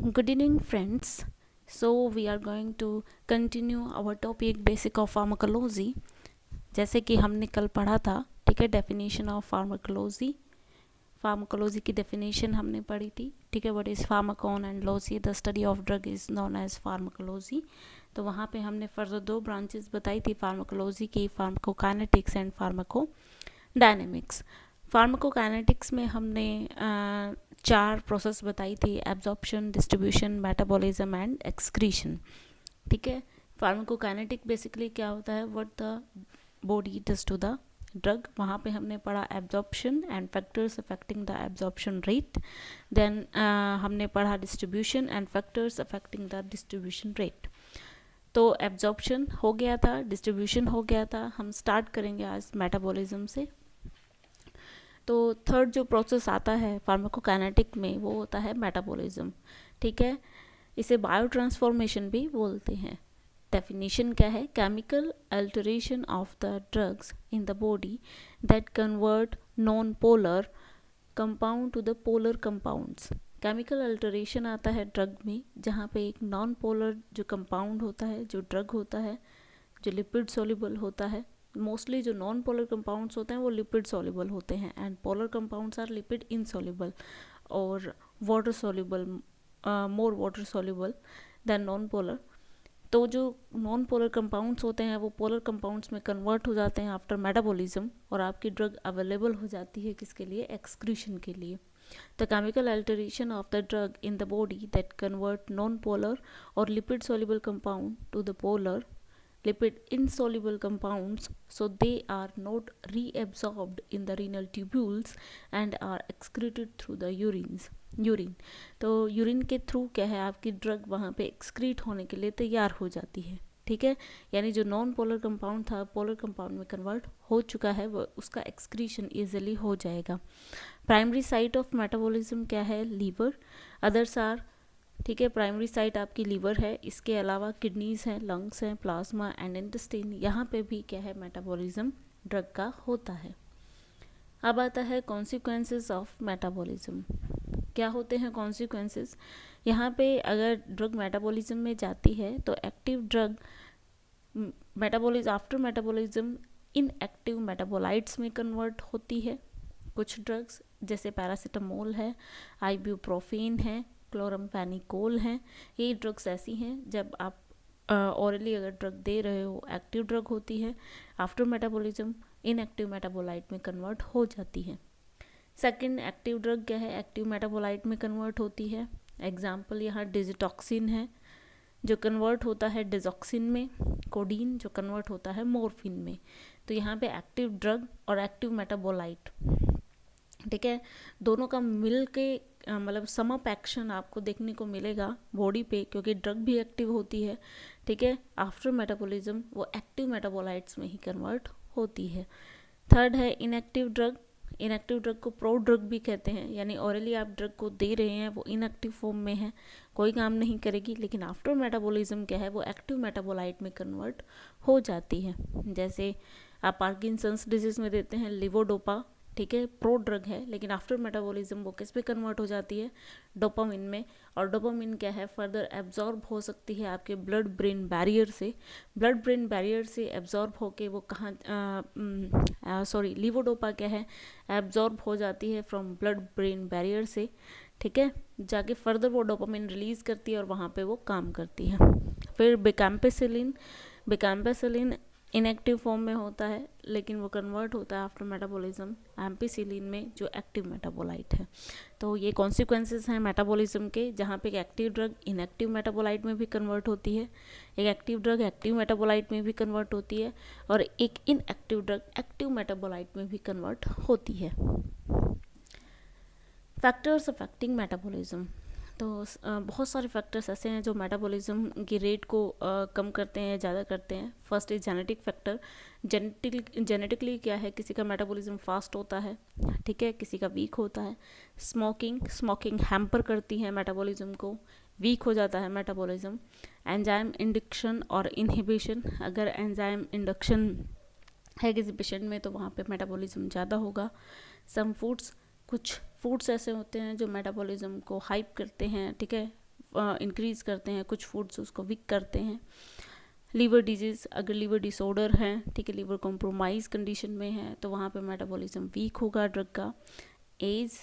Good evening, friends. So we are going to continue our topic basic of pharmacology. जैसे कि हमने कल पढ़ा था, ठीक है, डेफिनेशन ऑफ फार्माकोलॉजी. फार्माकोलॉजी की डेफिनेशन हमने पढ़ी थी, ठीक है. What is pharmacon and logy, the study of drug is known as pharmacology. तो वहाँ पे हमने फर्दर दो ब्रांचेस बताई थी फार्माकोलॉजी की, फार्माकोकाइनेटिक्स एंड फार्माकोडायनेमिक्स. फार्माकोकाइनेटिक्स में हमने 4 प्रोसेस बताई थी: absorption, distribution, metabolism and excretion. ठीक है. फार्माकोकाइनेटिक बेसिकली क्या होता है, what the body does to the drug. वहाँ पे हमने पढ़ा absorption and factors affecting the absorption rate. Then हमने पढ़ा distribution and factors affecting the distribution rate. तो एब्जॉर्प्शन हो गया था, डिस्ट्रीब्यूशन हो गया था. हम स्टार्ट करेंगे आज मेटाबॉलिज्म से. तो थर्ड जो प्रोसेस आता है फार्माकोकाइनेटिक में वो होता है मेटाबॉलिज्म. ठीक है. इसे बायो ट्रांसफॉर्मेशन भी बोलते हैं. डेफिनेशन क्या है, chemical alteration of the drugs in the body that convert non polar compound to the polar compounds. Chemical alteration आता है ड्रग में जहाँ पे एक नॉन पोलर जो कंपाउंड होता है, जो ड्रग होता है, जो लिपिड सोल्यूबल होता है. मोस्टली जो नॉन पोलर कंपाउंड्स होते हैं वो लिपिड सोल्यूबल होते हैं and polar compounds are lipid insoluble और water soluble, more water soluble than non polar. तो जो नॉन पोलर कंपाउंड्स होते हैं वो पोलर कंपाउंड्स में कन्वर्ट हो जाते हैं आफ्टर मेटाबॉलिज्म और आपकी ड्रग अवेलेबल हो जाती है किसके लिए, एक्सक्रीशन के लिए. The chemical alteration of the drug in the body that convert non-polar or lipid soluble compound to the polar lipid insoluble compounds, so they are not reabsorbed in the renal tubules and are excreted through the urine. तो urine के through क्या है, आपकी drug वहाँ पे excrete होने के लिए तैयार हो जाती है. ठीक है. यानी जो नॉन पोलर कंपाउंड था पोलर कंपाउंड में कन्वर्ट हो चुका है, वो उसका एक्सक्रीशन ईजिली हो जाएगा. प्राइमरी साइट ऑफ मेटाबॉलिज्म क्या है, लीवर. अदर्स आर, ठीक है, प्राइमरी साइट आपकी लीवर है. इसके अलावा किडनीज हैं, लंग्स हैं, प्लाज्मा एंड इंटेस्टाइन. यहाँ पे भी क्या है, मेटाबॉलिज्म ड्रग का होता है. अब आता है कॉन्सिक्वेंसेस ऑफ मेटाबॉलिज्म. क्या होते हैं कॉन्सिक्वेंसेस. यहाँ पे अगर ड्रग मेटाबॉलिज्म में जाती है तो active drug after metabolism inactive metabolites में कन्वर्ट होती है. कुछ ड्रग्स जैसे पैरासीटामोल है, आइब्यूप्रोफेन है, क्लोरम्फेनिकोल हैं. ये ड्रग्स ऐसी हैं जब आप ऑरली अगर ड्रग दे रहे हो, एक्टिव ड्रग होती है, आफ्टर मेटाबॉलिज्म इनएक्टिव मेटाबोलाइट में कन्वर्ट हो जाती है. सेकंड, एक्टिव ड्रग क्या है, एक्टिव मेटाबोलाइट में कन्वर्ट होती है. एग्जाम्पल यहाँ डिजिटॉक्सिन है जो कन्वर्ट होता है डिजॉक्सिन में, कोडीन जो कन्वर्ट होता है मॉर्फिन में. तो यहाँ पे एक्टिव ड्रग और एक्टिव मेटाबोलाइट, ठीक है, दोनों का मिल के मतलब सम अप एक्शन आपको देखने को मिलेगा बॉडी पे, क्योंकि ड्रग भी एक्टिव होती है. ठीक है. आफ्टर मेटाबॉलिज्म वो एक्टिव मेटाबोलाइट्स में ही कन्वर्ट होती है. थर्ड है इनएक्टिव ड्रग. इनएक्टिव ड्रग को प्रो ड्रग भी कहते हैं, यानी ऑरली आप ड्रग को दे रहे हैं, वो इनएक्टिव फॉर्म में है, कोई काम नहीं करेगी, लेकिन आफ्टर मेटाबॉलिज्म क्या है, वो एक्टिव मेटाबोलाइट में कन्वर्ट हो जाती है. जैसे आप पार्किंसंस डिजीज़ में देते हैं लिवोडोपा, ठीक है, प्रो ड्रग है, लेकिन आफ्टर मेटाबॉलिज्म वो किस पे कन्वर्ट हो जाती है, डोपामिन में. और डोपामिन क्या है, फर्दर एब्जॉर्ब हो सकती है आपके ब्लड ब्रेन बैरियर से. ब्लड ब्रेन बैरियर से एब्जॉर्ब होके वो कहाँ, लिवोडोपा क्या है, एब्जॉर्ब हो जाती है फ्रॉम ब्लड ब्रेन बैरियर से. ठीक है. जाके फर्दर वो डोपामिन रिलीज़ करती है और वहाँ पे वो काम करती है. फिर बिकैम्पेसिलिन इनएक्टिव फॉर्म में होता है, लेकिन वो कन्वर्ट होता है आफ्टर मेटाबॉलिज्म एम्पिसिलिन में जो एक्टिव मेटाबोलाइट है. तो ये कॉन्सिक्वेंसेस हैं मेटाबॉलिज्म के, जहाँ पे एक एक्टिव ड्रग इनएक्टिव मेटाबोलाइट में भी कन्वर्ट होती है, एक एक्टिव ड्रग एक्टिव मेटाबोलाइट में भी कन्वर्ट होती है, और एक इनएक्टिव ड्रग एक्टिव मेटाबोलाइट में भी कन्वर्ट होती है. Factors affecting metabolism. तो बहुत सारे फैक्टर्स ऐसे हैं जो मेटाबॉलिज्म की रेट को कम करते हैं, ज़्यादा करते हैं. First is genetic factor. Genetically क्या है, किसी का मेटाबॉलिज्म फास्ट होता है, ठीक है, किसी का वीक होता है. स्मोकिंग हैम्पर करती है मेटाबॉलिज्म को, वीक हो जाता है मेटाबॉलिज्म. एंजाइम इंडक्शन और इनहिबिशन. अगर एंजाइम इंडक्शन है किसी पेशेंट में तो वहाँ पे मेटाबॉलिज्म ज़्यादा होगा. कुछ फूड्स ऐसे होते हैं जो मेटाबॉलिज्म को हाइप करते हैं, ठीक है, इंक्रीज़ करते हैं, कुछ फूड्स उसको वीक करते हैं। लीवर डिजीज़, अगर लीवर डिसऑर्डर है, ठीक है, लीवर कॉम्प्रोमाइज़ कंडीशन में है तो वहाँ पे मेटाबॉलिज्म वीक होगा ड्रग का। एज,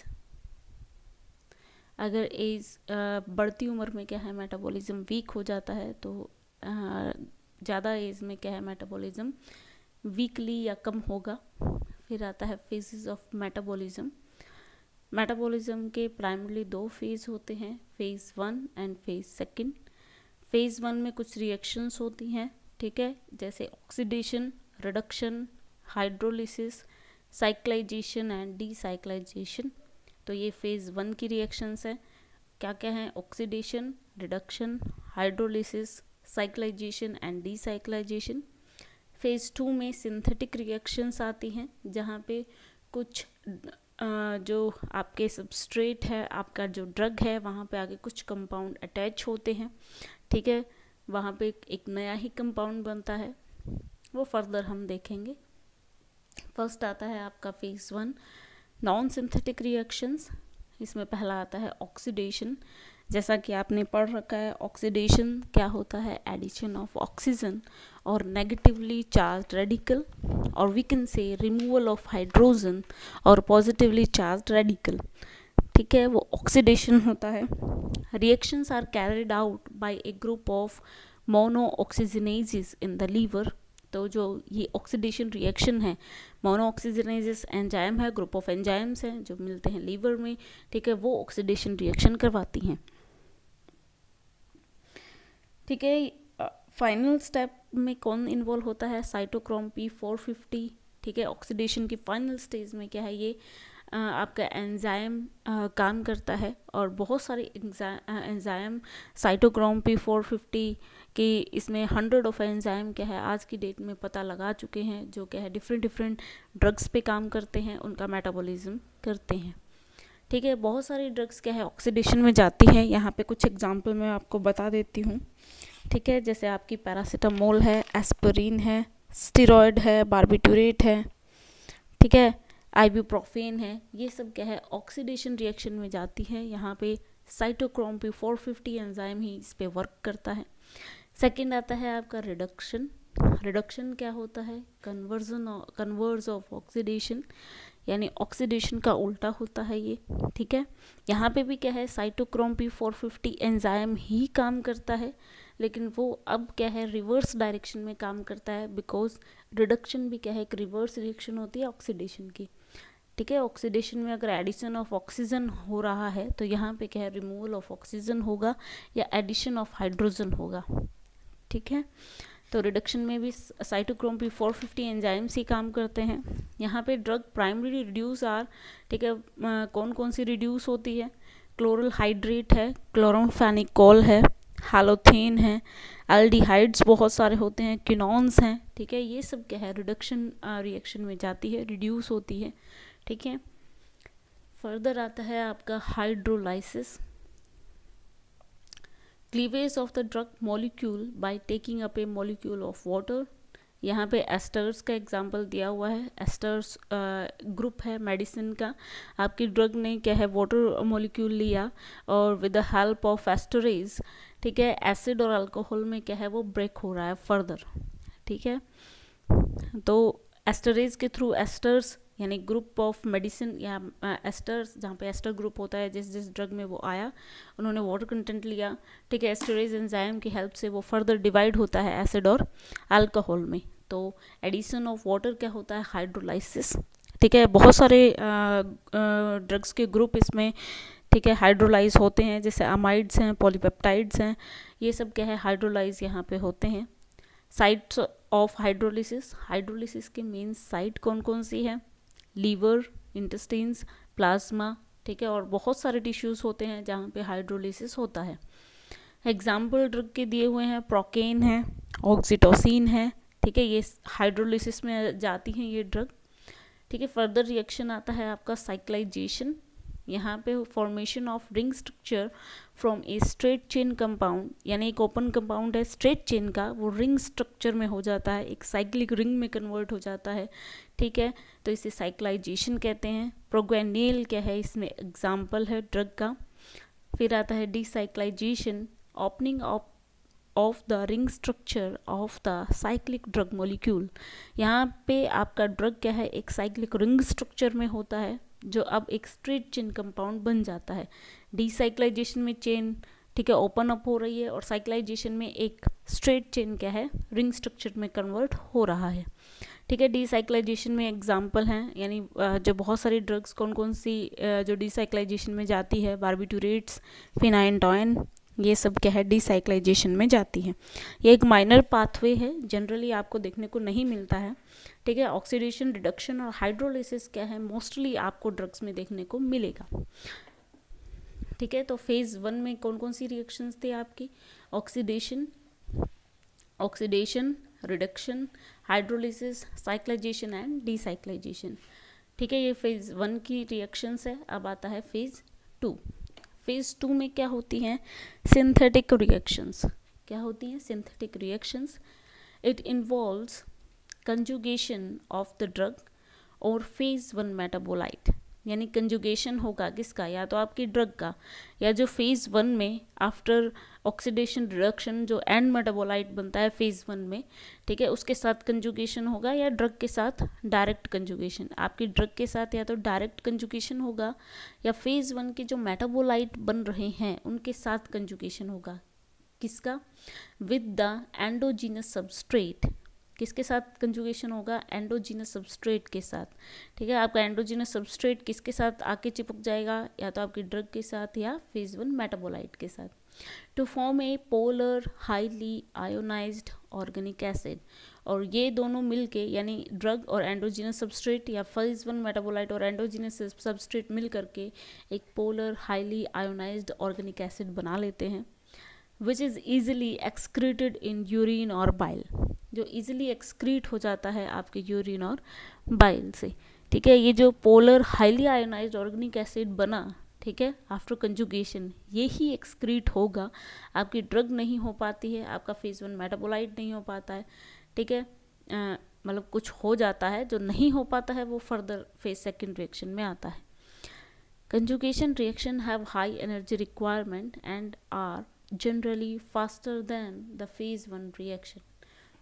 अगर एज बढ़ती उम्र में क्या है मेटाबॉलिज्म वीक हो जाता है, तो ज़्यादा एज में क्या है मेटाबॉलिज्म वीकली या कम होगा। फिर आता है फेजेस ऑफ मेटाबॉलिज्म। मेटाबॉलिज्म के प्राइमरली 2 फेज़ होते हैं, फेज़ 1 एंड फेज़ 2। फेज़ 1 में कुछ रिएक्शंस होती हैं, ठीक है, जैसे oxidation, reduction, hydrolysis, cyclization and decyclization. तो ये फेज़ 1 की रिएक्शंस है। क्या क्या है? Oxidation, reduction, hydrolysis, cyclization and decyclization. Phase 2 में सिंथेटिक रिएक्शंस आती हैं, जहाँ पे कुछ जो आपके सबस्ट्रेट है, आपका जो ड्रग है, वहाँ पे आगे कुछ कंपाउंड अटैच होते हैं, ठीक है, वहाँ पे एक नया ही कंपाउंड बनता है, वो फर्दर हम देखेंगे। फर्स्ट आता है आपका फेज़ 1 नॉन सिंथेटिक रिएक्शंस। इसमें पहला आता है ऑक्सीडेशन। जैसा कि आपने पढ़ रखा है, ऑक्सीडेशन क्या होता है? एडिशन ऑफ ऑक्सीजन और नेगेटिवली चार्ज रेडिकल, और we can say removal of hydrogen और पॉजिटिवली चार्ज रेडिकल, ठीक है, वो ऑक्सीडेशन होता है। Reactions are carried out by a group of mono oxygenases in the liver. तो जो ये ऑक्सीडेशन रिएक्शन है, मोनो ऑक्सीजनेजेस एंजाइम है, ग्रुप ऑफ एंजाइम्स हैं जो मिलते हैं लीवर में, ठीक है, वो ऑक्सीडेशन रिएक्शन करवाती हैं, ठीक है। फाइनल स्टेप में कौन इन्वॉल्व होता है? साइटोक्रोम P450, ठीक है। ऑक्सीडेशन की फाइनल स्टेज में क्या है? ये आपका एंजाइम काम करता है, और बहुत सारे एंजाइम साइटोक्रोम P450 कि इसमें 100 ऑफ एंजाइम क्या है आज की डेट में पता लगा चुके हैं, जो क्या है डिफरेंट ड्रग्स पे काम करते हैं, उनका मेटाबॉलिज्म करते हैं, ठीक है। बहुत सारी ड्रग्स क्या है ऑक्सीडेशन में जाती है। यहाँ पे कुछ एग्जांपल मैं आपको बता देती हूँ, ठीक है। जैसे आपकी पैरासीटामोल है, एस्पिरिन है, स्टेरॉयड है, बारबिटूरेट है, ठीक है, आइबुप्रोफेन है, ये सब क्या है ऑक्सीडेशन रिएक्शन में जाती है। यहाँ पे साइटोक्रोम P450 एंजाइम ही इस पे वर्क करता है। सेकंड आता है आपका रिडक्शन। रिडक्शन क्या होता है? कन्वर्स ऑफ ऑक्सीडेशन, यानी ऑक्सीडेशन का उल्टा होता है ये, ठीक है। यहाँ पे भी क्या है साइटोक्रोम P450 एंजाइम ही काम करता है, लेकिन वो अब क्या है रिवर्स डायरेक्शन में काम करता है, बिकॉज रिडक्शन भी क्या है एक रिवर्स रिएक्शन होती है ऑक्सीडेशन की, ठीक है। ऑक्सीडेशन में अगर एडिशन ऑफ ऑक्सीजन हो रहा है तो यहाँ पे क्या है रिमूवल ऑफ ऑक्सीजन होगा या एडिशन ऑफ हाइड्रोजन होगा, ठीक है। तो रिडक्शन में भी साइटोक्रोम P450 एंजाइम्स ही काम करते हैं। यहाँ पे ड्रग प्राइमरी रिड्यूस आर, ठीक है, कौन कौन सी रिड्यूस होती है? क्लोरल हाइड्रेट है, क्लोरोफेनिकोल है, हैलोथेन है, एल्डिहाइड्स बहुत सारे होते हैं, क्विनॉन्स हैं, ठीक है। ये सब क्या है रिडक्शन रिएक्शन में जाती है, रिड्यूस होती है, ठीक है। फर्दर आता है आपका hydrolysis. Cleavage of the drug molecule by taking up A molecule of water. यहाँ पे एस्टर्स का एग्जांपल दिया हुआ है। एस्टर्स ग्रुप है मेडिसिन का। आपकी ड्रग ने क्या है वाटर मॉलिक्यूल लिया और with the help of esterase, ठीक है, एसिड और अल्कोहल में क्या है वो ब्रेक हो रहा है फर्दर, ठीक है। तो एस्टरेज के थ्रू एस्टर्स यानी ग्रुप ऑफ मेडिसिन या एस्टर्स, जहाँ पे एस्टर ग्रुप होता है, जिस जिस ड्रग में वो आया उन्होंने वाटर कंटेंट लिया, ठीक है, एस्टरेज एंजाइम की हेल्प से वो फर्दर डिवाइड होता है एसिड और अल्कोहल में। तो एडिशन ऑफ वाटर क्या होता है? हाइड्रोलाइसिस, ठीक है। बहुत सारे ड्रग्स के ग्रुप इसमें, ठीक है, हाइड्रोलाइज होते हैं, जैसे अमाइड्स हैं, पॉलीपेप्टाइड्स हैं, ये सब क्या है हाइड्रोलाइज यहाँ पे होते हैं। साइट्स ऑफ हाइड्रोलिसिस, हाइड्रोलिसिस के मेन साइट कौन कौन सी है? लीवर, इंटेस्टाइन्स, प्लाज्मा, ठीक है, और बहुत सारे टिश्यूज़ होते हैं जहाँ पे हाइड्रोलिसिस होता है। एग्जाम्पल ड्रग के दिए हुए हैं, प्रोकेन है, ऑक्सीटोसिन है, ठीक है, ये हाइड्रोलिसिस में जाती हैं ये ड्रग, ठीक है। फर्दर रिएक्शन आता है आपका साइक्लाइजेशन। यहाँ पे formation of ring structure from a straight chain compound, यानी एक ओपन कंपाउंड है स्ट्रेट चेन का, वो रिंग स्ट्रक्चर में हो जाता है, एक साइक्लिक रिंग में कन्वर्ट हो जाता है, ठीक है, तो इसे साइक्लाइजेशन कहते हैं। प्रोग्रेनिल क्या है? इसमें एग्जाम्पल है ड्रग का। फिर आता है decyclization, opening of the ring structure of the cyclic drug molecule. यहाँ पे आपका ड्रग क्या है, एक साइक्लिक रिंग स्ट्रक्चर में होता है जो अब एक स्ट्रेट चेन कंपाउंड बन जाता है। डिसाइक्लाइजेशन में चेन, ठीक है, ओपन अप हो रही है, और साइक्लाइजेशन में एक स्ट्रेट चेन क्या है, रिंग स्ट्रक्चर में कन्वर्ट हो रहा है। ठीक है, डिसाइक्लाइजेशन में एग्जाम्पल हैं, यानी जो बहुत सारी ड्रग्स कौन कौन सी जो डिसाइक्लाइजेशन में जाती है, बार्बिटूरेट्स, फिनाइनटोइन, ये सब क्या है, डिसाइक्लाइजेशन में जाती है। ये एक माइनर पाथवे है, जनरली आपको देखने को नहीं मिलता है। ठीक है, ऑक्सीडेशन, रिडक्शन और हाइड्रोलिसिस क्या है, मोस्टली आपको ड्रग्स में देखने को मिलेगा। ठीक है, तो फेज़ 1 में कौन कौन सी रिएक्शंस थे आपकी, oxidation, reduction, hydrolysis, cyclization and decyclization. ठीक है, ये फेज़ 1 की रिएक्शंस है। अब आता है फेज़ 2। फेज़ 2 में क्या होती हैं, सिंथेटिक रिएक्शंस। क्या होती हैं, synthetic reactions. It involves conjugation of the drug और फेज़ 1 मेटाबोलाइट, यानी कंजुगेशन होगा किसका, या तो आपकी ड्रग का, या जो फेज़ 1 में आफ्टर ऑक्सीडेशन रिडक्शन जो एंड मेटाबोलाइट बनता है फेज़ 1 में, ठीक है, उसके साथ कंजुगेशन होगा, या ड्रग के साथ डायरेक्ट कंजुगेशन। आपकी ड्रग के साथ या तो डायरेक्ट कंजुगेशन होगा, या फेज़ 1 के जो मेटाबोलाइट बन रहे हैं उनके साथ कंजुगेशन होगा। किसका, विद द एंडोजीनस सबस्ट्रेट। किसके साथ कंजुगेशन होगा, एंडोजीनस सबस्ट्रेट के साथ। ठीक है, आपका एंडोजीनस सबस्ट्रेट किसके साथ आके चिपक जाएगा, या तो आपकी ड्रग के साथ या फेज़ 1 मेटाबोलाइट के साथ, to form a polar highly ionised organic acid. और ये दोनों मिलके, यानी ड्रग और एंडोजीनस सबस्ट्रेट या फेज़ 1 मेटाबोलाइट और एंडोजीनस सबस्ट्रेट मिल करके एक polar highly ionised organic acid बना लेते हैं, which is easily excreted in urine और बाइल, जो ईजिली एक्सक्रीट हो जाता है आपके यूरिन और बाइल से। ठीक है, ये जो polar highly ionised organic acid बना, ठीक है, आफ्टर कंजुगेशन, ये ही एक्सक्रीट होगा। आपकी ड्रग नहीं हो पाती है, आपका फेज़ 1 मेटाबोलाइट नहीं हो पाता है। ठीक है, मतलब कुछ हो जाता है, जो नहीं हो पाता है वो फर्दर फेज़ 2 रिएक्शन में आता है। Conjugation reaction have high energy requirement and are generally faster than the phase 1 reaction.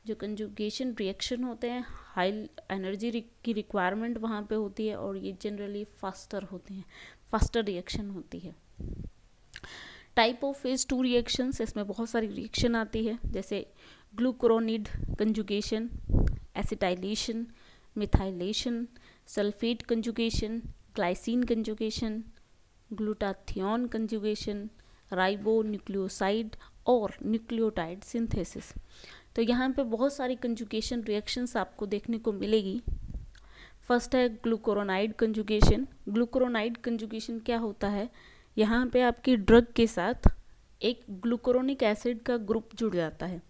जो कंजुगेशन रिएक्शन होते हैं, हाई एनर्जी की रिक्वायरमेंट वहाँ पे होती है, और ये जनरली फास्टर होते हैं, फास्टर रिएक्शन होती है। टाइप ऑफ फेज़ 2 रिएक्शंस, इसमें बहुत सारी रिएक्शन आती है, जैसे glucuronide conjugation, acetylation, methylation, sulphate conjugation, glycine conjugation, glutathione conjugation, ribo nucleoside और न्यूक्लियोटाइड सिंथेसिस। तो यहाँ पे बहुत सारी कंजुगेशन रिएक्शंस आपको देखने को मिलेगी। फर्स्ट है ग्लूकुरोनाइड कंजुगेशन। ग्लूकुरोनाइड कंजुगेशन क्या होता है, यहाँ पे आपकी ड्रग के साथ एक ग्लूकुरोनिक एसिड का ग्रुप जुड़ जाता है।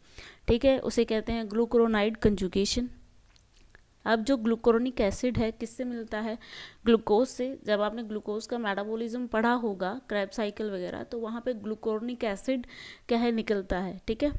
ठीक है, उसे कहते हैं ग्लूकुरोनाइड कंजुगेशन। अब जो ग्लूकुरोनिक एसिड है किससे मिलता है, ग्लूकोज से। जब आपने ग्लूकोज का मेटाबॉलिज्म पढ़ा होगा, क्रेब्स साइकिल वगैरह, तो वहाँ पे ग्लूकुरोनिक एसिड क्या है, निकलता है। ठीक है,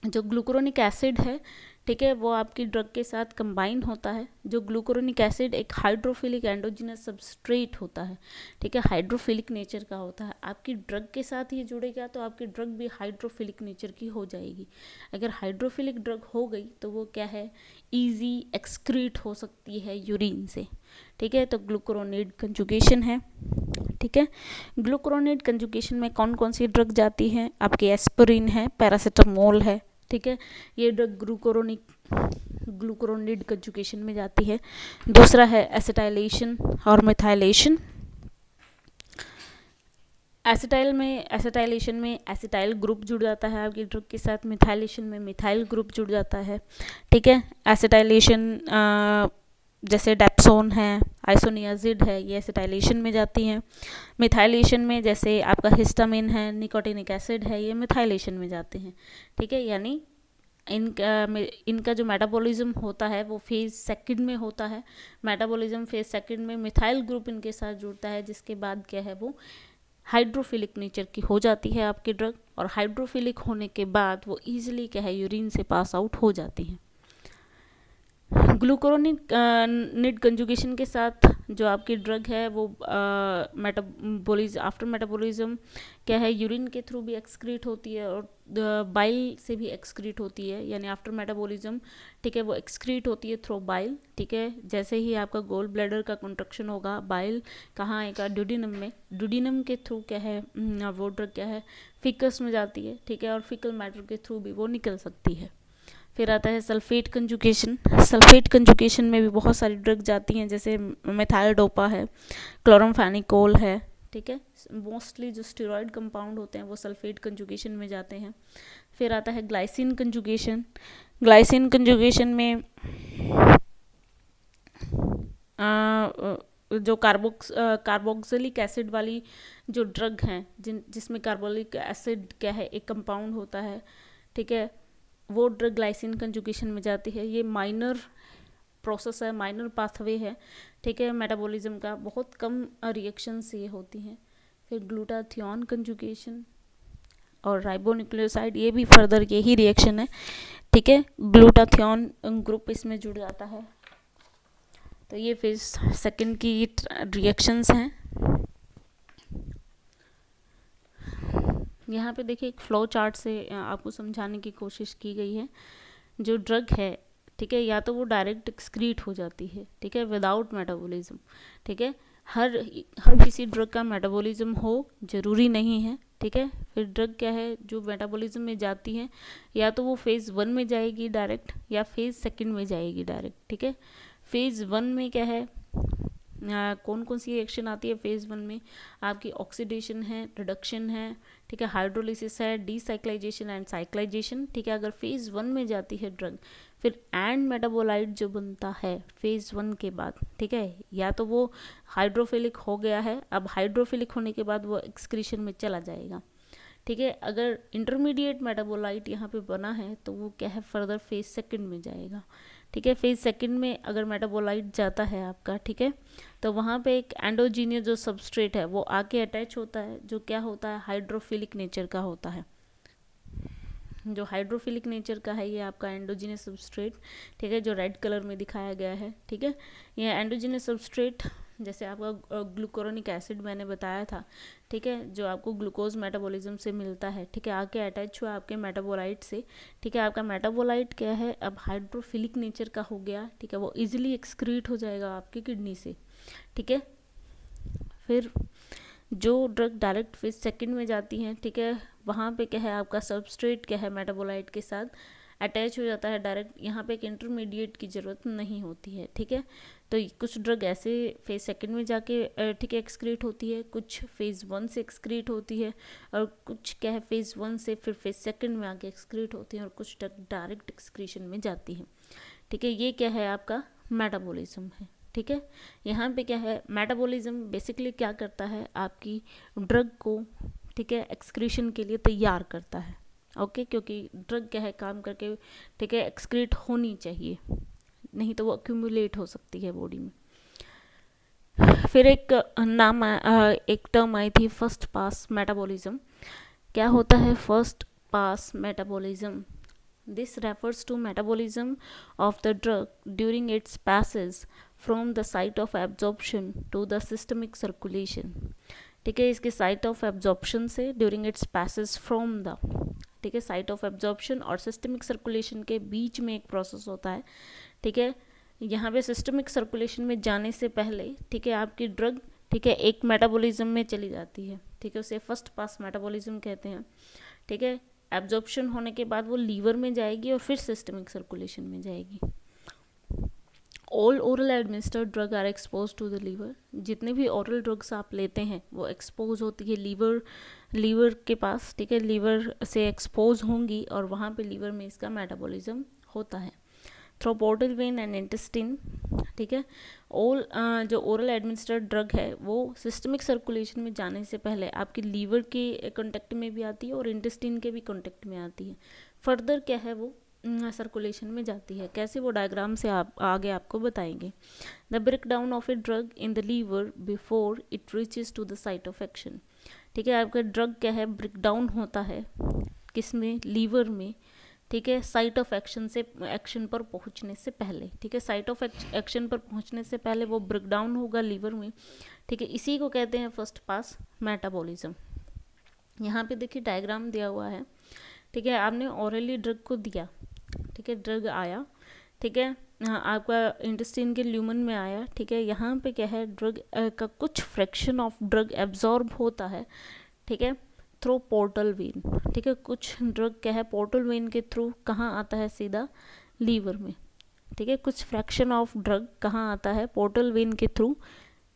जो ग्लूकुरोनिक एसिड है, ठीक है, वो आपकी ड्रग के साथ कंबाइन होता है। जो ग्लूकुरोनिक एसिड एक हाइड्रोफिलिक एंडोजिनस सबस्ट्रेट होता है, ठीक है, हाइड्रोफिलिक नेचर का होता है। आपकी ड्रग के साथ ये जुड़ेगा तो आपकी ड्रग भी हाइड्रोफिलिक नेचर की हो जाएगी। अगर हाइड्रोफिलिक ड्रग हो गई तो वो क्या है, ईजी एक्सक्रीट हो सकती है यूरिन से। ठीक है, तो ग्लूकुरोनाइड कंजुगेशन है। ठीक है, ग्लूकुरोनाइड कंजुगेशन में कौन कौन सी ड्रग जाती हैं, आपकी एस्पिरिन है, पैरासीटामोल है। ठीक है, ये ड्रग ग्लूकुरोनाइड कंजुगेशन में जाती है। दूसरा है एसिटाइलेशन और मिथाइलेशन। एसिटाइलेशन में एसिटाइल ग्रुप जुड़ जाता है आपकी ड्रग के साथ, मिथाइलेशन में मिथाइल ग्रुप जुड़ जाता है। ठीक है, एसिटाइलेशन जैसे डेप्सोन है, आइसोनियाजिड है, ये एसिटाइलेशन में जाती हैं। मिथाइलेशन में जैसे आपका हिस्टामिन है, निकोटिनिक एसिड है, ये मिथाइलेशन में जाते हैं। ठीक है, यानी इनका जो मेटाबॉलिज्म होता है वो फेज़ 2 में होता है। मेटाबॉलिज्म फेज़ 2 में मिथाइल ग्रुप इनके साथ जुड़ता है, जिसके बाद क्या है, वो हाइड्रोफिलिक नेचर की हो जाती है आपकी ड्रग, और हाइड्रोफिलिक होने के बाद वो ईजिली क्या है, यूरिन से पास आउट हो जाती हैं। ग्लूकुरोनाइड कंजुगेशन के साथ जो आपकी ड्रग है वो मेटाबॉलिज्म, आफ्टर मेटाबॉलिज्म क्या है, यूरिन के थ्रू भी एक्सक्रीट होती है और बाइल से भी एक्सक्रीट होती है, यानी आफ्टर मेटाबॉलिज्म, ठीक है, वो एक्सक्रीट होती है थ्रू बाइल, ठीक है। जैसे ही आपका गोल ब्लैडर का कंट्रक्शन होगा, बाइल कहाँ आएगा, ड्यूडिनम में, ड्यूडिनम के थ्रू क्या है वो ड्रग क्या है फिकस में जाती है, ठीक है, और फिकल मैटर के थ्रू भी वो निकल सकती है। फिर आता है सल्फेट कंजुगेशन। सल्फेट कंजुगेशन में भी बहुत सारी ड्रग जाती हैं, जैसे मिथाइल डोपा है, क्लोरमफेनिकोल है, ठीक है। मोस्टली जो स्टेरॉयड कंपाउंड होते हैं वो सल्फेट कंजुगेशन में जाते हैं। फिर आता है ग्लाइसिन कंजुगेशन। ग्लाइसिन कंजुगेशन में जो कार्बोक्सिलिक एसिड वाली जो ड्रग हैं, जिसमें कार्बोलिक एसिड क्या है एक कंपाउंड होता है, ठीक है, वो ड्रग ग्लाइसिन कंजुगेशन में जाती है। ये माइनर प्रोसेस है, माइनर पाथवे है, ठीक है, मेटाबॉलिज्म का, बहुत कम रिएक्शंस ये होती हैं। फिर ग्लूटाथियोन कंजुगेशन और राइबोन्यूक्लियोसाइड, ये भी फर्दर यही रिएक्शन है, ठीक है, ग्लूटाथियोन ग्रुप इसमें जुड़ जाता है। तो ये फेज सेकंड की रिएक्शंस हैं। यहाँ पे देखिए एक फ्लो चार्ट से आपको समझाने की कोशिश की गई है। जो ड्रग है, ठीक है, या तो वो डायरेक्ट एक्सक्रीट हो जाती है, ठीक है, विदाउट मेटाबॉलिज्म, ठीक है, हर किसी ड्रग का मेटाबॉलिज्म हो जरूरी नहीं है, ठीक है। फिर ड्रग क्या है जो मेटाबॉलिज्म में जाती है, या तो वो फेज़ 1 में जाएगी डायरेक्ट या फेज़ सेकंड में जाएगी डायरेक्ट, ठीक है। फेज़ 1 में क्या है, कौन कौन सी रिएक्शन आती है फेज़ 1 में, आपकी ऑक्सीडेशन है, रिडक्शन है, ठीक है, हाइड्रोलिसिस है, डीसाइक्लाइजेशन एंड साइक्लाइजेशन, ठीक है। अगर फेज़ 1 में जाती है ड्रग, फिर एंड मेटाबोलाइट जो बनता है फेज़ 1 के बाद, ठीक है, या तो वो हाइड्रोफिलिक हो गया है, अब हाइड्रोफिलिक होने के बाद वो एक्सक्रीशन में चला जाएगा, ठीक है। अगर इंटरमीडिएट मेटाबोलाइट यहाँ पे बना है तो वो क्या है फर्दर फेज़ सेकंड में जाएगा, ठीक है। फेज़ सेकंड में अगर मेटाबोलाइट जाता है आपका, ठीक है, तो वहाँ पे एक एंडोजीनियस जो सबस्ट्रेट है वो आके अटैच होता है, जो क्या होता है हाइड्रोफिलिक नेचर का होता है। जो हाइड्रोफिलिक नेचर का है ये आपका एंडोजीनियस सबस्ट्रेट, ठीक है, जो रेड कलर में दिखाया गया है, ठीक है। ये एंडोजीनियस सबस्ट्रेट जैसे आपका ग्लूकोरोनिक एसिड मैंने बताया था, ठीक है, जो आपको ग्लूकोज मेटाबॉलिज्म से मिलता है, ठीक है, आके अटैच हुआ आपके मेटाबोलाइट से, ठीक है। आपका मेटाबोलाइट क्या है अब हाइड्रोफिलिक नेचर का हो गया, ठीक है, वो इजीली एक्सक्रीट हो जाएगा आपकी किडनी से, ठीक है। फिर जो ड्रग डायरेक्ट फेज सेकंड में जाती हैं, ठीक है, वहाँ पे क्या है आपका सबस्ट्रेट क्या है मेटाबोलाइट के साथ अटैच हो जाता है डायरेक्ट, यहाँ पे एक इंटरमीडिएट की ज़रूरत नहीं होती है, ठीक है। तो कुछ ड्रग ऐसे फेज़ सेकंड में जाके ठीक है एक्सक्रीट होती है, कुछ फेज़ 1 से एक्सक्रीट होती है, और कुछ क्या है फेज़ 1 से फिर फेज़ सेकंड में आके एक्सक्रीट होती है, और कुछ ड्रग डायरेक्ट एक्सक्रीशन में जाती है, ठीक है। ये क्या है आपका मेटाबॉलिज्म है, ठीक है। यहाँ पे क्या है मेटाबॉलिज्म बेसिकली क्या करता है आपकी ड्रग को, ठीक है, एक्सक्रीशन के लिए तैयार करता है, ओके, क्योंकि ड्रग क्या है काम करके, ठीक है, एक्सक्रीट होनी चाहिए, नहीं तो वो अक्यूमुलेट हो सकती है बॉडी में। फिर एक एक टर्म आई थी फर्स्ट पास मेटाबॉलिज्म। क्या होता है first pass metabolism? This refers to metabolism of the drug during its passage from the site of absorption to the systemic circulation, ठीक है, इसके साइट ऑफ एब्जॉर्प्शन से during its passage from the, ठीक है, site of absorption और systemic circulation के बीच में एक प्रोसेस होता है, ठीक है। यहाँ पे सिस्टमिक सर्कुलेशन में जाने से पहले, ठीक है, आपकी ड्रग, ठीक है, एक मेटाबॉलिज्म में चली जाती है, ठीक है, उसे फर्स्ट पास मेटाबॉलिज्म कहते हैं, ठीक है। एब्जॉर्प्शन होने के बाद वो लीवर में जाएगी और फिर सिस्टमिक सर्कुलेशन में जाएगी। All oral administered drug are expose to the liver, जितने भी ओरल ड्रग्स आप लेते हैं वो एक्सपोज होती है लीवर के पास, ठीक है, लीवर से एक्सपोज होंगी और वहाँ पे लीवर में इसका मेटाबॉलिज्म होता है through portal vein and intestine, ठीक है। ऑल जो ओरल एडमिनिस्टर्ड ड्रग है वो सिस्टमिक सर्कुलेशन में जाने से पहले आपकी लीवर के कॉन्टेक्ट में भी आती है और इंटेस्टिन के भी कॉन्टेक्ट में आती है, फर्दर क्या है वो सर्कुलेशन में जाती है। कैसे, वो डायग्राम से आप आगे आपको बताएंगे। The break down of a drug in the liver before it reaches to the site of action, ठीक है, आपका ड्रग क्या है ब्रेक डाउन होता है किसमें, लीवर में, ठीक है, साइट ऑफ एक्शन पर पहुंचने से पहले, ठीक है, साइट ऑफ एक्शन पर पहुंचने से पहले वो ब्रेक डाउन होगा लीवर में, ठीक है, इसी को कहते हैं फर्स्ट पास मेटाबॉलिज्म। यहाँ पे देखिए डायग्राम दिया हुआ है, ठीक है, आपने ऑरली ड्रग को दिया, ठीक है, ड्रग आया, ठीक है, आपका इंटेस्टाइन के ल्यूमन में आया, ठीक है, यहाँ पे क्या है, ड्रग का कुछ फ्रैक्शन ऑफ ड्रग एब्जॉर्ब होता है, ठीक है, थ्रू पोर्टल वेन, ठीक है, कुछ ड्रग क्या है पोर्टल वेन के थ्रू कहाँ आता है, सीधा लीवर में, ठीक है, कुछ फ्रैक्शन ऑफ ड्रग कहाँ आता है, पोर्टल वेन के थ्रू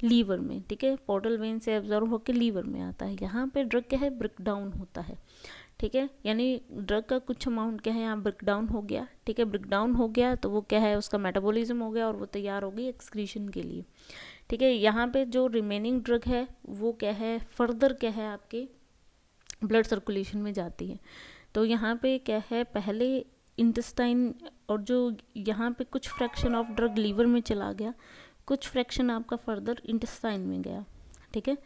लीवर में, ठीक है, पोर्टल वेन से एब्जॉर्ब होकर लीवर में आता है। यहाँ पे ड्रग क्या है, ब्रेक डाउन होता है, ठीक है, यानी ड्रग का कुछ अमाउंट क्या है यहाँ ब्रेक डाउन हो गया, ठीक है, ब्रेक डाउन हो गया तो वो क्या है, उसका मेटाबॉलिज्म हो गया और वो तैयार हो गई एक्सक्रीशन के लिए, ठीक है। यहाँ पे जो रिमेनिंग ड्रग है वो क्या है, फर्दर क्या है, आपके ब्लड सर्कुलेशन में जाती है। तो यहाँ पे क्या है, पहले इंटेस्टाइन और जो यहाँ पे कुछ फ्रैक्शन ऑफ ड्रग लीवर में चला गया, कुछ फ्रैक्शन आपका फर्दर इंटेस्टाइन में गया, ठीक है,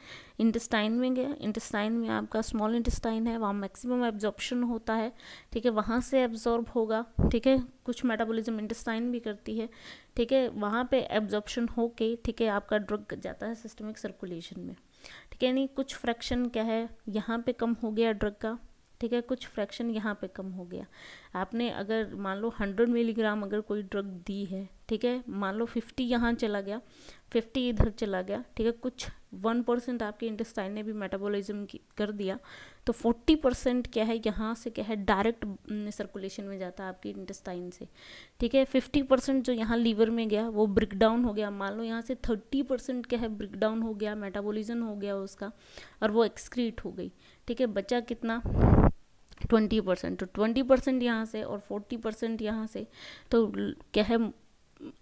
इंटेस्टाइन में गया, इंटेस्टाइन में आपका स्मॉल इंटेस्टाइन है, वहाँ मैक्सिमम एब्जॉर्प्शन होता है, ठीक है, वहाँ से एब्जॉर्ब होगा, ठीक है, कुछ मेटाबॉलिज्म इंटेस्टाइन भी करती है, ठीक है, वहाँ पे एब्जॉर्प्शन होके, ठीक है, आपका ड्रग जाता है सिस्टमिक सर्कुलेशन में, ठीक है, यानी कुछ फ्रैक्शन क्या है यहाँ पे कम हो गया ड्रग का, ठीक है, कुछ फ्रैक्शन यहाँ पे कम हो गया। आपने अगर मान लो 100 मिलीग्राम अगर कोई ड्रग दी है, ठीक है, मान लो 50 यहाँ चला गया, 50 इधर चला गया, ठीक है, कुछ 1% आपके इंटेस्टाइन ने भी मेटाबॉलिज्म कर दिया, तो 40% क्या है यहाँ से क्या है डायरेक्ट सर्कुलेशन में जाता है आपकी इंटेस्टाइन से, ठीक है, 50% जो यहाँ लीवर में गया वो ब्रेक डाउन हो गया, मान लो यहाँ से 30% क्या है ब्रेक डाउन हो गया, मेटाबॉलिज्म हो गया उसका और वो एक्सक्रीट हो गई, ठीक है, बचा कितना 20%, तो 20% यहाँ से और 40% यहाँ से, तो क्या है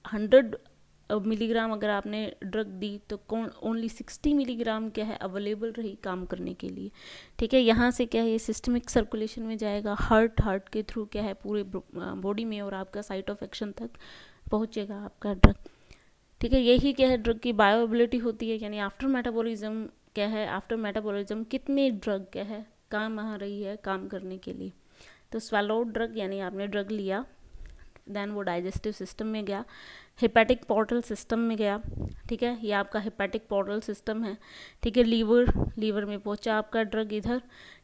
100 मिलीग्राम अगर आपने ड्रग दी तो कौन ओनली 60 मिलीग्राम क्या है अवेलेबल रही काम करने के लिए, ठीक है, यहाँ से क्या है ये सिस्टमिक सर्कुलेशन में जाएगा, हार्ट के थ्रू क्या है पूरे बॉडी में और आपका साइट ऑफ एक्शन तक पहुँचेगा आपका ड्रग, ठीक है, यही क्या है ड्रग की बायोएबिलिटी होती है, यानी आफ्टर मेटाबॉलिज्म क्या है, आफ्टर मेटाबॉलिज्म कितने ड्रग क्या है काम आ रही है काम करने के लिए। तो स्वैलोड ड्रग यानी आपने ड्रग लिया, देन वो डाइजेस्टिव सिस्टम में गया, हेपेटिक पोर्टल सिस्टम में गया, ठीक है, ये आपका हेपेटिक पोर्टल सिस्टम है, ठीक है, लीवर में पहुंचा आपका ड्रग इधर,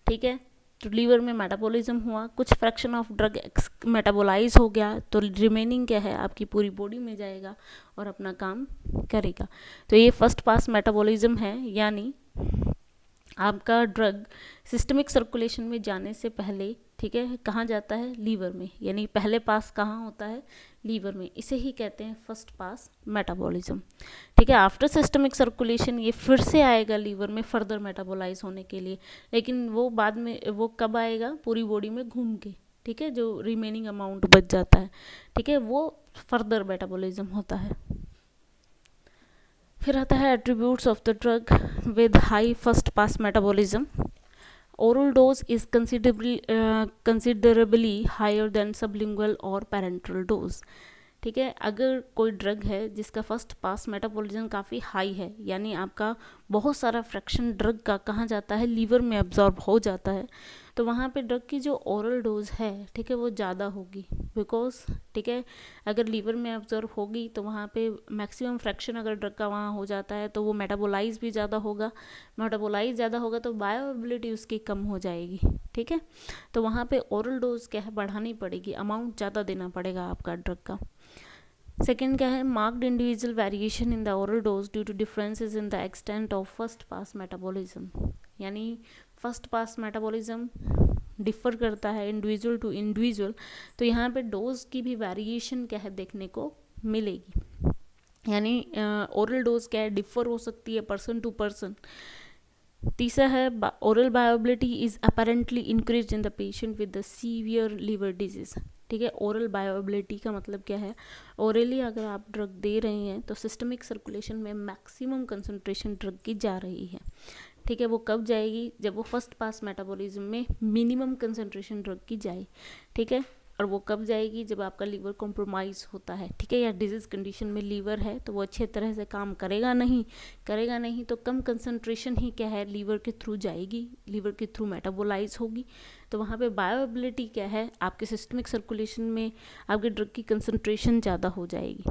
ठीक है, तो लीवर में मेटाबॉलिज्म हुआ, कुछ फ्रैक्शन ऑफ ड्रग मेटाबोलाइज हो गया, तो रिमेनिंग क्या है आपकी पूरी बॉडी में जाएगा और अपना काम करेगा। तो ये फर्स्ट पास मेटाबॉलिज्म है, यानी आपका ड्रग सिस्टमिक सर्कुलेशन में जाने से पहले, ठीक है, कहाँ जाता है, लीवर में, यानी पहले पास कहाँ होता है, लीवर में, इसे ही कहते हैं फर्स्ट पास मेटाबॉलिज्म, ठीक है। आफ्टर सिस्टमिक सर्कुलेशन ये फिर से आएगा लीवर में फर्दर मेटाबोलाइज होने के लिए, लेकिन वो बाद में वो कब आएगा, पूरी बॉडी में घूम के, ठीक है, जो रिमेनिंग अमाउंट बच जाता है, ठीक है, वो फर्दर मेटाबॉलिज्म होता है। फिर आता है attributes of the drug with high first pass metabolism. Oral dose is considerably higher than sublingual और parenteral dose, ठीक है, अगर कोई ड्रग है जिसका फर्स्ट पास मेटाबॉलिज्म काफ़ी हाई है, यानी आपका बहुत सारा फ्रैक्शन ड्रग का कहाँ जाता है, लीवर में एब्जॉर्ब हो जाता है, तो वहाँ पे ड्रग की जो ओरल डोज है, ठीक है, वो ज़्यादा होगी, बिकॉज ठीक है, अगर लीवर में एब्जॉर्ब होगी तो वहाँ पे मैक्सिमम फ्रैक्शन अगर ड्रग का वहाँ हो जाता है तो वो मेटाबोलाइज भी ज़्यादा होगा, मेटाबोलाइज ज़्यादा होगा तो बायोएबिलिटी उसकी कम हो जाएगी, ठीक है, तो वहाँ पे ओरल डोज क्या है बढ़ानी पड़ेगी, अमाउंट ज़्यादा देना पड़ेगा आपका ड्रग का। सेकेंड क्या है, marked individual variation in the oral dose due to differences in the extent of first pass metabolism, यानी फर्स्ट पास मेटाबॉलिज्म डिफ़र करता है इंडिविजुअल टू इंडिविजुअल, तो यहाँ पे डोज की भी वेरिएशन क्या है देखने को मिलेगी, यानी ओरल डोज क्या है डिफ़र हो सकती है पर्सन टू पर्सन। तीसरा है oral bioavailability is apparently increase in the patient with the severe liver disease, ठीक है, ओरल बायोबिलिटी का मतलब क्या है, ओरली अगर आप ड्रग दे रहे हैं तो सिस्टमिक सर्कुलेशन में मैक्सिमम कंसंट्रेशन ड्रग की जा रही है, ठीक है, वो कब जाएगी, जब वो फर्स्ट पास मेटाबॉलिज्म में मिनिमम कंसंट्रेशन ड्रग की जाए, ठीक है, और वो कब जाएगी, जब आपका लीवर कॉम्प्रोमाइज़ होता है, ठीक है, या डिजीज़ कंडीशन में लीवर है तो वो अच्छे तरह से काम करेगा नहीं तो कम कंसंट्रेशन ही क्या है लीवर के थ्रू जाएगी, लीवर के थ्रू मेटाबोलाइज होगी, तो वहाँ पे बायोएबिलिटी क्या है, आपके सिस्टमिक सर्कुलेशन में आपके ड्रग की कंसंट्रेशन ज़्यादा हो जाएगी।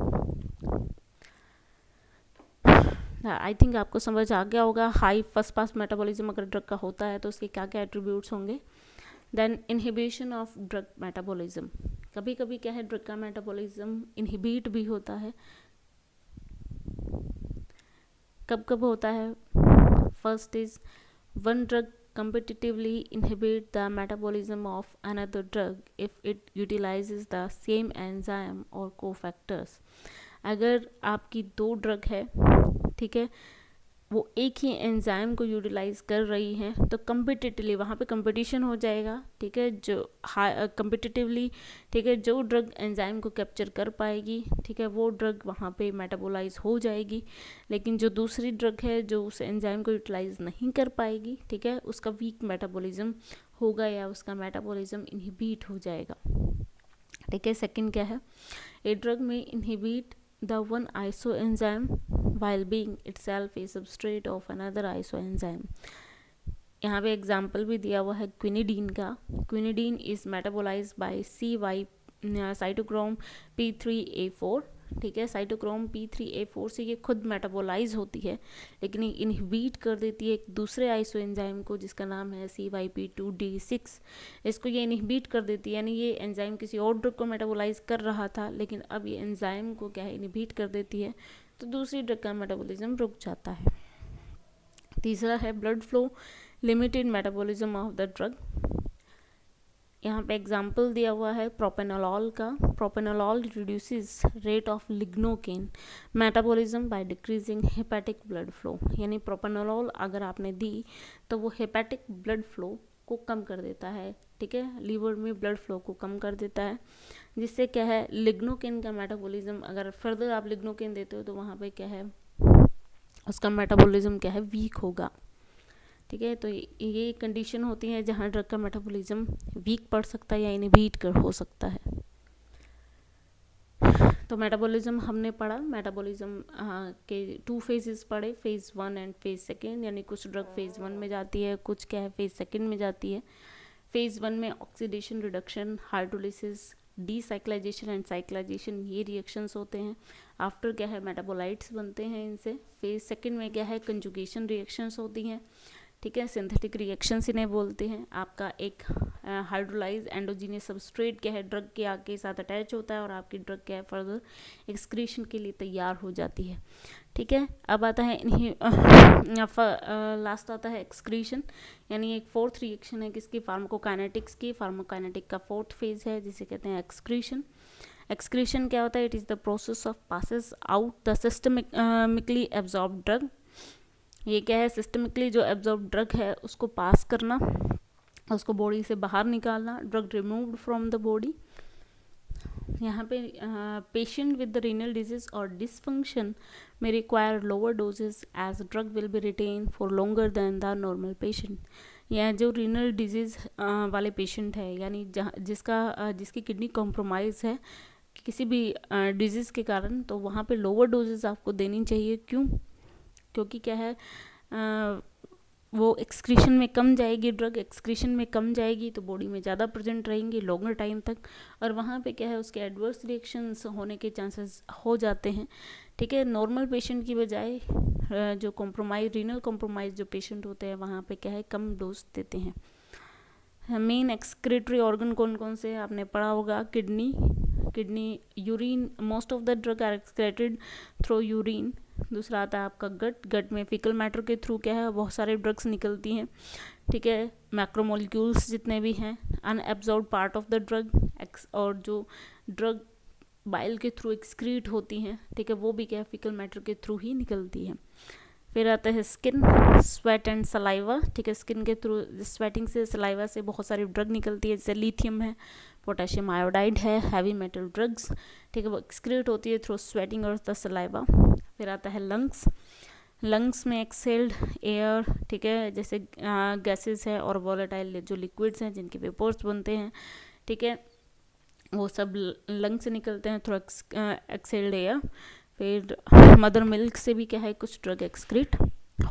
आई थिंक आपको समझ आ गया होगा हाई फर्स्ट पास मेटाबॉलिज्म अगर ड्रग का होता है तो उसके क्या क्या एट्रीब्यूट्स होंगे। Then inhibition of drug metabolism, कभी कभी क्या है ड्रग का मेटाबॉलिज्म इनहिबिट भी होता है। कब कब होता है? First is one drug competitively inhibit the metabolism of another drug if it utilizes the same enzyme or cofactors। अगर आपकी दो ड्रग है, ठीक है, वो एक ही एंजाइम को यूटिलाइज कर रही हैं तो कम्पिटिटिवली वहाँ पे कंपटीशन हो जाएगा, ठीक है, जो कम्पिटिटिवली, ठीक है, जो ड्रग एंजाइम को कैप्चर कर पाएगी, ठीक है, वो ड्रग वहाँ पे मेटाबोलाइज हो जाएगी। लेकिन जो दूसरी ड्रग है जो उस एंजाइम को यूटिलाइज नहीं कर पाएगी, ठीक है, उसका वीक मेटाबॉलिज्म होगा या उसका मेटाबॉलिज्म इनहिबिट हो जाएगा, ठीक है। सेकंड क्या है, ए ड्रग में inhibit the one isoenzyme while being itself a substrate of another isoenzyme। यहाँ पे एग्जाम्पल भी दिया हुआ है क्विनिडीन का। Quinidine is metabolize by cytochrome P3A4, ठीक है, साइटोक्रोम P3A4 से ये खुद मेटाबोलाइज होती है, लेकिन ये इनहिबिट कर देती है एक दूसरे आइसोएंजाइम को जिसका नाम है CYP2D6। इसको ये इनहिबिट कर देती है, यानी ये एंजाइम किसी और ड्रग को मेटाबोलाइज कर रहा था लेकिन अब ये एंजाइम को क्या है इनहिबिट कर देती है, तो दूसरी ड्रग का मेटाबॉलिज्म रुक जाता है। तीसरा है blood flow limited metabolism of the drug. यहाँ पे एग्जाम्पल दिया हुआ है प्रोपेनोलॉल का। Propranolol reduces rate of lignocaine metabolism by decreasing hepatic blood flow, यानी प्रोपेनोलॉल अगर आपने दी तो वो हेपेटिक ब्लड फ्लो को कम कर देता है, ठीक है, लीवर में ब्लड फ्लो को कम कर देता है, जिससे क्या है लिग्नोकेन का मेटाबॉलिज्म, अगर फर्दर आप लिग्नोकेन देते हो तो वहाँ पे क्या है उसका मेटाबॉलिज्म क्या है वीक होगा, ठीक है। तो ये कंडीशन होती है जहाँ ड्रग का मेटाबॉलिज्म वीक पड़ सकता है या इनहिबिट कर हो सकता है। तो मेटाबॉलिज्म हमने पढ़ा, मेटाबॉलिज्म के 2 फेजेस पढ़े, फेज़ 1 एंड फेज़ सेकेंड, यानी कुछ ड्रग फेज़ 1 में जाती है, कुछ क्या है फेज़ सेकेंड में जाती है। फेज़ 1 में oxidation, reduction, hydrolysis, decyclization and cyclization, ये रिएक्शंस होते हैं। आफ्टर क्या है मेटाबोलाइट्स बनते हैं इनसे। फेज़ सेकेंड में क्या है कंजुगेशन रिएक्शंस होती हैं, ठीक है, सिंथेटिक रिएक्शंस इन्हें बोलते हैं। आपका एक हाइड्रोलाइज एंडोजीनियस सबस्ट्रेट क्या है ड्रग के आगे साथ अटैच होता है और आपकी ड्रग क्या है फर्दर एक्सक्रीशन के लिए तैयार हो जाती है, ठीक है। अब आता है लास्ट आता है एक्सक्रीशन, यानी एक फोर्थ रिएक्शन है किसकी, फार्माकोकाइनेटिक्स की। फार्माकोकाइनेटिक का फोर्थ फेज है जिसे कहते हैं एक्सक्रीशन। एक्सक्रीशन क्या होता है, it is the process of passes out the systemically absorb drug. ये क्या है, सिस्टमिकली जो एब्जॉर्ब ड्रग है उसको पास करना, उसको बॉडी से बाहर निकालना, drug removed from the body. यहाँ पे patient with the renal disease और डिसफंक्शन में require lower doses as drug will be retain for longer than the normal patient. या जो रीनल डिजीज़ वाले पेशेंट है, यानी जिसकी किडनी कॉम्प्रोमाइज़ है किसी भी डिजीज़ के कारण, तो वहाँ पे लोअर डोजेस आपको देनी चाहिए। क्यों? क्योंकि क्या है वो एक्सक्रीशन में कम जाएगी, ड्रग एक्सक्रीशन में कम जाएगी तो बॉडी में ज़्यादा प्रेजेंट रहेंगी लॉन्गर टाइम तक, और वहाँ पे क्या है उसके एडवर्स रिएक्शंस होने के चांसेस हो जाते हैं, ठीक है। नॉर्मल पेशेंट की बजाय जो रीनल कॉम्प्रोमाइज जो पेशेंट होते हैं वहाँ पे क्या है कम डोज देते हैं। मेन एक्सक्रीटरी ऑर्गन कौन कौन से आपने पढ़ा होगा, kidney, urine, most of the drug are excreted through urine. दूसरा आता है आपका गट में फीकल मैटर के थ्रू क्या है बहुत सारे ड्रग्स निकलती हैं, ठीक है, मैक्रोमोलिक्यूल्स जितने भी हैं, unabsorbed part of the drug, और जो ड्रग बाइल के थ्रू एक्सक्रीट होती हैं, ठीक है, वो भी क्या है फीकल मैटर के थ्रू ही निकलती है। फिर आता है स्किन, स्वेट एंड सलाइवा, ठीक है, स्किन के थ्रू स्वेटिंग से सलाइवा से बहुत सारी ड्रग निकलती है, जैसे लिथियम है, पोटेशियम आयोडाइड है, हैवी मेटल ड्रग्स, ठीक है, वो एक्सक्रीट होती है थ्रू स्वेटिंग और द सलाइवा। फिर आता है लंग्स में एक्सेल्ड एयर, ठीक है, जैसे गैसेस है और वॉलेटाइल जो लिक्विड्स हैं जिनके वेपर्स बनते हैं, ठीक है, वो सब लंग से निकलते हैं थोड़ा एक्सेल्ड एयर। फिर मदर मिल्क से भी क्या है कुछ ड्रग एक्सक्रीट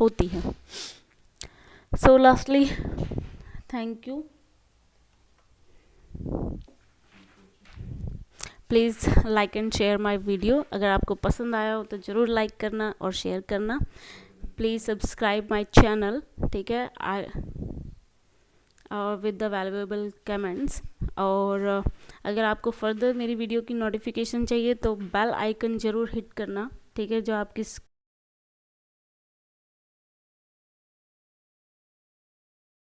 होती है। सो lastly thank you. Please like and share my video. अगर आपको पसंद आया हो तो ज़रूर लाइक करना और शेयर करना। प्लीज़ सब्सक्राइब माय चैनल, ठीक है, विद द वैल्यूएबल कमेंट्स। और अगर आपको फर्दर मेरी वीडियो की नोटिफिकेशन चाहिए तो बेल आइकन ज़रूर हिट करना, ठीक है, जो आपकी